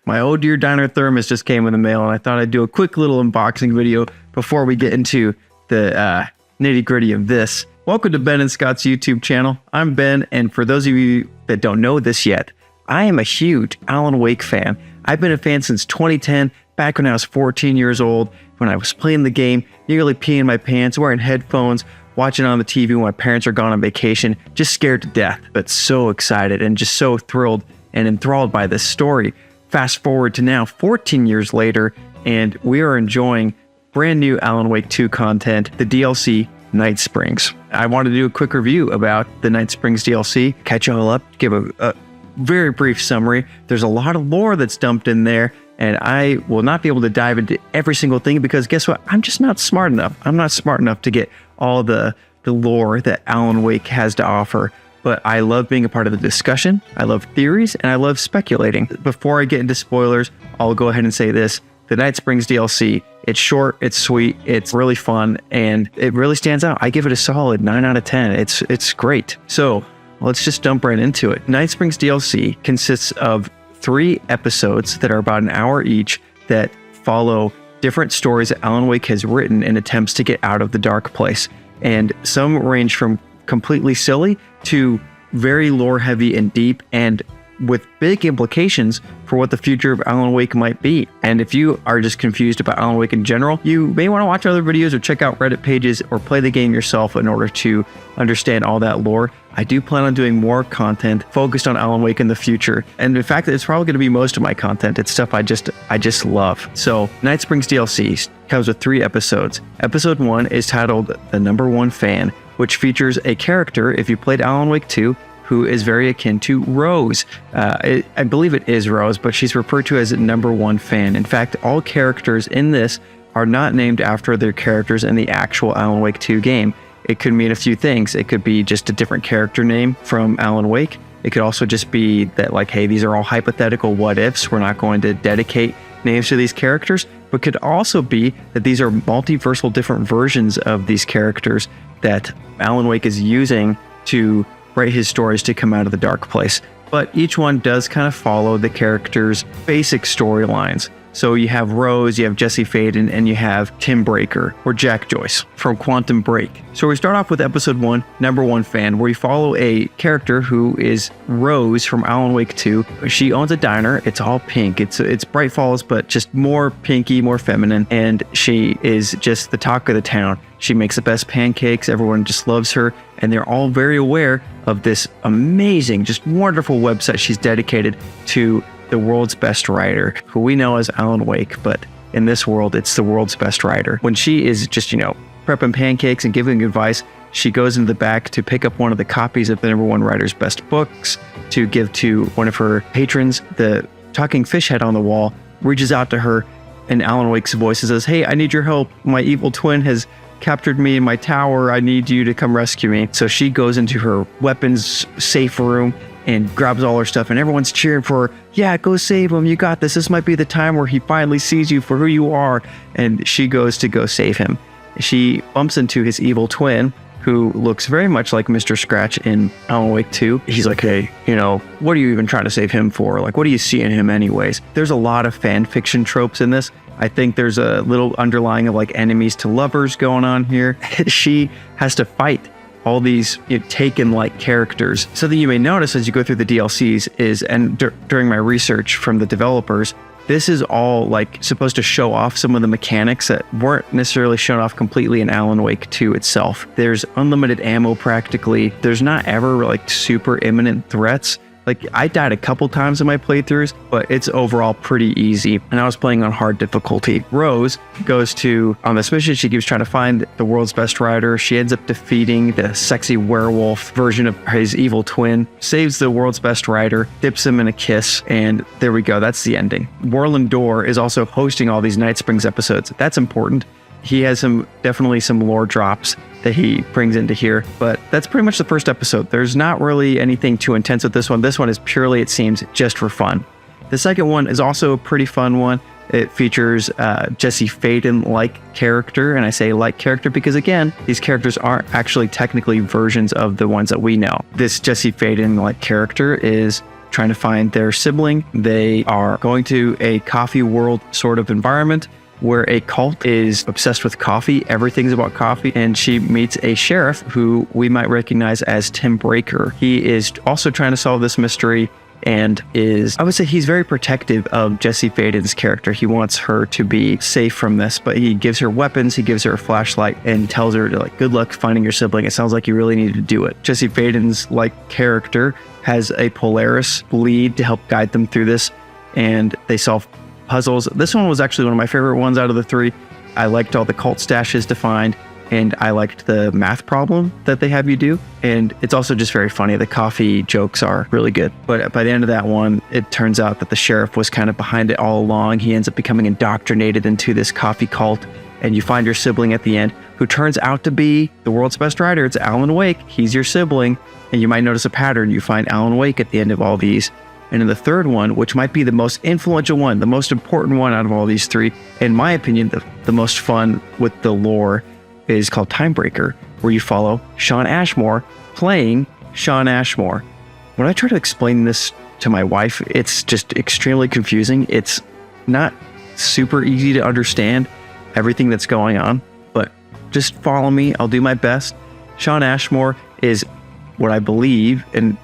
My Oh Dear Diner Thermos just came in the mail, and I thought I'd do a quick little unboxing video before we get into the nitty gritty of this. Welcome to Ben and Scott's YouTube channel. I'm Ben, and for those of you that don't know this yet, I am a huge Alan Wake fan. I've been a fan since 2010, back when I was 14 years old, when I was playing the game, nearly peeing my pants, wearing headphones, watching on the TV when my parents are gone on vacation, just scared to death, but so excited and just so thrilled and enthralled by this story. Fast forward to now, 14 years later, and we are enjoying brand new Alan Wake 2 content, the DLC Night Springs. I want to do a quick review about the Night Springs DLC, catch you all up, give a very brief summary. There's a lot of lore that's dumped in there, and I will not be able to dive into every single thing because guess what? I'm just not smart enough. I'm not smart enough to get all the lore that Alan Wake has to offer. But I love being a part of the discussion. I love theories, and I love speculating. Before I get into spoilers, I'll go ahead and say this. The Night Springs DLC, it's short, it's sweet, it's really fun, and it really stands out. I give it a solid 9 out of 10. It's great. So let's just jump right into it. Night Springs DLC consists of 3 episodes that are about an hour each that follow different stories that Alan Wake has written in attempts to get out of the dark place. And some range from completely silly to very lore heavy and deep, and with big implications for what the future of Alan Wake might be. And if you are just confused about Alan Wake in general, you may want to watch other videos or check out Reddit pages or play the game yourself in order to understand all that lore. I do plan on doing more content focused on Alan Wake in the future. And in fact, it's probably going to be most of my content. It's stuff I just love. So Night Springs DLC comes with 3 episodes. Episode 1 is titled The Number One Fan, which features a character, if you played Alan Wake 2, who is very akin to Rose. I believe it is Rose, but she's referred to as a number one fan. In fact, all characters in this are not named after their characters in the actual Alan Wake 2 game. It could mean a few things. It could be just a different character name from Alan Wake. It could also just be that, like, hey, these are all hypothetical what ifs. We're not going to dedicate names to these characters, but could also be that these are multiversal different versions of these characters that Alan Wake is using to write his stories to come out of the dark place. But each one does kind of follow the character's basic storylines. So you have Rose, you have Jesse Faden, and you have Tim Breaker, or Jack Joyce from Quantum Break. So we start off with episode 1, Number One Fan, where we follow a character who is Rose from Alan Wake 2. She owns a diner. It's all pink. It's Bright Falls, but just more pinky, more feminine. And she is just the talk of the town. She makes the best pancakes. Everyone just loves her. And they're all very aware of this amazing, just wonderful website she's dedicated to the world's best writer, who we know as Alan Wake, but in this world, it's the world's best writer. When she is just, prepping pancakes and giving advice, she goes into the back to pick up one of the copies of the number one writer's best books to give to one of her patrons. The talking fish head on the wall reaches out to her in Alan Wake's voice and says, "Hey, I need your help. My evil twin has captured me in my tower. I need you to come rescue me." So she goes into her weapons safe room and grabs all her stuff, and everyone's cheering for her. "Yeah, go save him. You got this. This might be the time where he finally sees you for who you are." And she goes to go save him. She bumps into his evil twin, who looks very much like Mr. Scratch in Alan Wake 2. He's like, "Hey, what are you even trying to save him for? Like, what do you see in him anyways?" There's a lot of fan fiction tropes in this. I think there's a little underlying of like enemies to lovers going on here. She has to fight all these Taken-like characters. Something you may notice as you go through the DLCs is, and during my research from the developers, this is all like supposed to show off some of the mechanics that weren't necessarily shown off completely in Alan Wake 2 itself. There's unlimited ammo practically. There's not ever like super imminent threats. Like, I died a couple times in my playthroughs, but it's overall pretty easy. And I was playing on hard difficulty. Rose goes on this mission. She keeps trying to find the world's best writer. She ends up defeating the sexy werewolf version of his evil twin, saves the world's best writer, dips him in a kiss, and there we go. That's the ending. Warland Dorr is also hosting all these Night Springs episodes. That's important. He has definitely some lore drops that he brings into here, but that's pretty much the first episode. There's not really anything too intense with this one. This one is purely, it seems, just for fun. The second one is also a pretty fun one. It features Jesse Faden-like character, and I say like character because, again, these characters aren't actually technically versions of the ones that we know. This Jesse Faden-like character is trying to find their sibling. They are going to a coffee world sort of environment where a cult is obsessed with coffee. Everything's about coffee. And she meets a sheriff who we might recognize as Tim Breaker. He is also trying to solve this mystery and I would say he's very protective of Jesse Faden's character. He wants her to be safe from this, but he gives her weapons, he gives her a flashlight, and tells her to, like, good luck finding your sibling. It sounds like you really need to do it. Jesse Faden's character has a Polaris lead to help guide them through this, and they solve puzzles. This one was actually one of my favorite ones out of the three. I liked all the cult stashes to find, and I liked the math problem that they have you do. And it's also just very funny. The coffee jokes are really good. But by the end of that one, it turns out that the sheriff was kind of behind it all along. He ends up becoming indoctrinated into this coffee cult. And you find your sibling at the end, who turns out to be the world's best writer. It's Alan Wake. He's your sibling. And you might notice a pattern. You find Alan Wake at the end of all these. And in the third one, which might be the most influential one, the most important one out of all these three, in my opinion, the most fun with the lore, is called Timebreaker, where you follow Shawn Ashmore playing Shawn Ashmore. When I try to explain this to my wife, it's just extremely confusing. It's not super easy to understand everything that's going on, but just follow me. I'll do my best. Shawn Ashmore is what I believe, and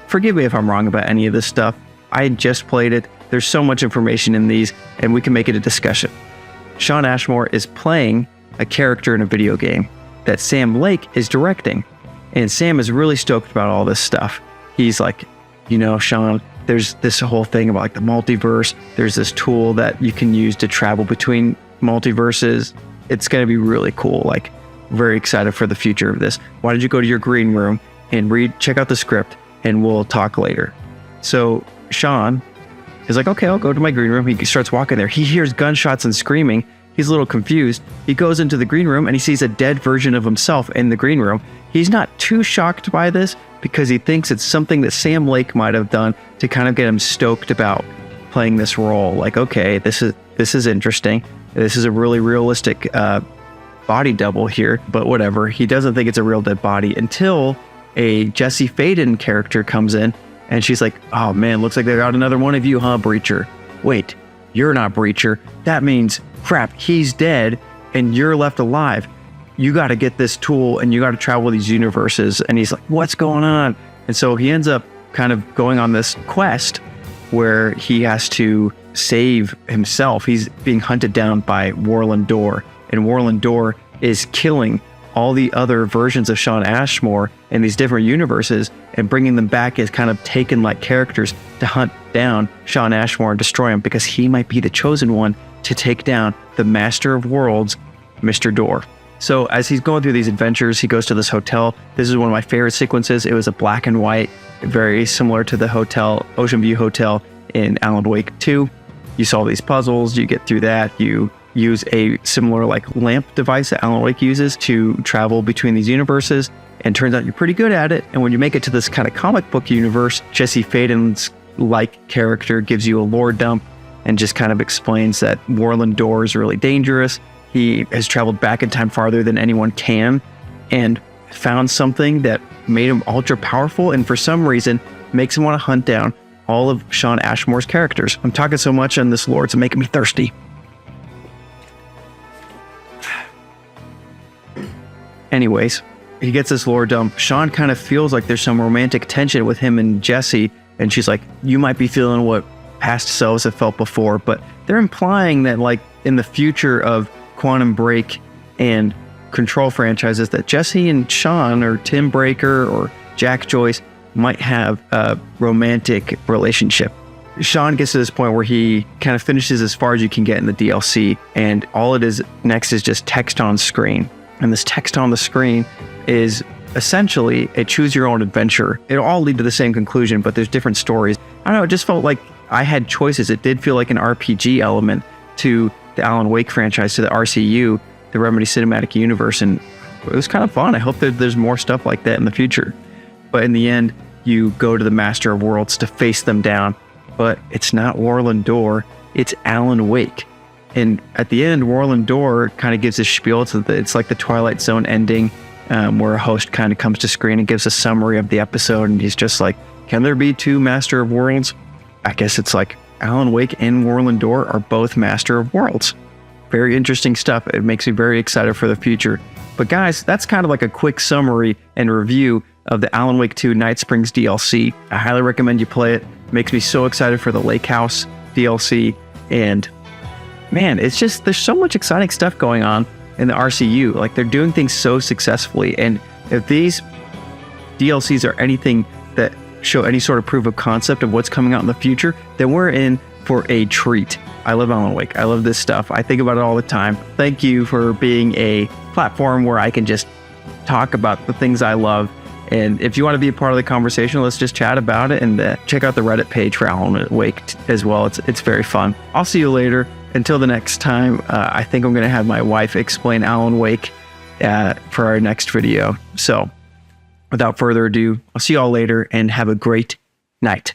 forgive me if I'm wrong about any of this stuff. I just played it. There's so much information in these, and we can make it a discussion. Shawn Ashmore is playing a character in a video game that Sam Lake is directing. And Sam is really stoked about all this stuff. He's like, Shawn, there's this whole thing about the multiverse. There's this tool that you can use to travel between multiverses. It's going to be really cool. Very excited for the future of this. Why don't you go to your green room and check out the script, and we'll talk later. So Shawn is like, okay, I'll go to my green room. He starts walking there. He hears gunshots and screaming. He's a little confused. He goes into the green room and he sees a dead version of himself in the green room. He's not too shocked by this because he thinks it's something that Sam Lake might have done to kind of get him stoked about playing this role. Okay, this is interesting. This is a really realistic body double here, but whatever. He doesn't think it's a real dead body until a Jesse Faden character comes in, and she's like, oh man, looks like they got another one of you, huh, Breacher? Wait, you're not Breacher. That means, crap, he's dead and you're left alive. You got to get this tool and you got to travel these universes. And he's like, what's going on? And so he ends up kind of going on this quest where he has to save himself. He's being hunted down by Warland Door, and Warland Door is killing all the other versions of Shawn Ashmore in these different universes and bringing them back as kind of taken-like characters to hunt down Shawn Ashmore and destroy him, because he might be the chosen one to take down the Master of Worlds, Mr. Door. So as he's going through these adventures, he goes to this hotel. This is one of my favorite sequences. It was a black and white, very similar to the hotel, Ocean View Hotel in Alan Wake 2. You solve these puzzles, you get through that, you use a similar lamp device that Alan Wake uses to travel between these universes, and turns out you're pretty good at it. And when you make it to this kind of comic book universe, Jesse Faden's character gives you a lore dump and just kind of explains that Warland Door is really dangerous. He has traveled back in time farther than anyone can and found something that made him ultra powerful, and for some reason makes him want to hunt down all of Shawn Ashmore's characters. I'm talking so much on this lore, it's making me thirsty. Anyways, he gets this lore dump. Shawn kind of feels like there's some romantic tension with him and Jesse, and she's like, you might be feeling what past selves have felt before, but they're implying that in the future of Quantum Break and Control franchises, that Jesse and Shawn, or Tim Breaker or Jack Joyce, might have a romantic relationship. Shawn gets to this point where he kind of finishes as far as you can get in the DLC, and all it is next is just text on screen. And this text on the screen is essentially a choose your own adventure. It'll all lead to the same conclusion, but there's different stories. I don't know, it just felt like I had choices. It did feel like an RPG element to the Alan Wake franchise, to the RCU, the Remedy Cinematic Universe, and it was kind of fun. I hope that there's more stuff like that in the future. But in the end, you go to the Master of Worlds to face them down, but it's not Warland Door, it's Alan Wake. And at the end, Warland Door kind of gives a spiel. It's like the Twilight Zone ending, where a host kind of comes to screen and gives a summary of the episode, and he's just like, Can there be two Master of Worlds? I guess it's like Alan Wake and Warland Door are both Master of Worlds. Very interesting stuff. It makes me very excited for the future. But guys, that's kind of like a quick summary and review of the Alan Wake 2 Night Springs DLC. I highly recommend you play it. It makes me so excited for the Lake House DLC. And man, it's just, there's so much exciting stuff going on in the RCU. Like, they're doing things so successfully. And if these DLCs are anything that show any sort of proof of concept of what's coming out in the future, then we're in for a treat. I love Alan Wake. I love this stuff. I think about it all the time. Thank you for being a platform where I can just talk about the things I love. And if you want to be a part of the conversation, let's just chat about it, and check out the Reddit page for Alan Wake as well. It's very fun. I'll see you later. Until the next time, I think I'm going to have my wife explain Alan Wake for our next video. So without further ado, I'll see you all later and have a great night.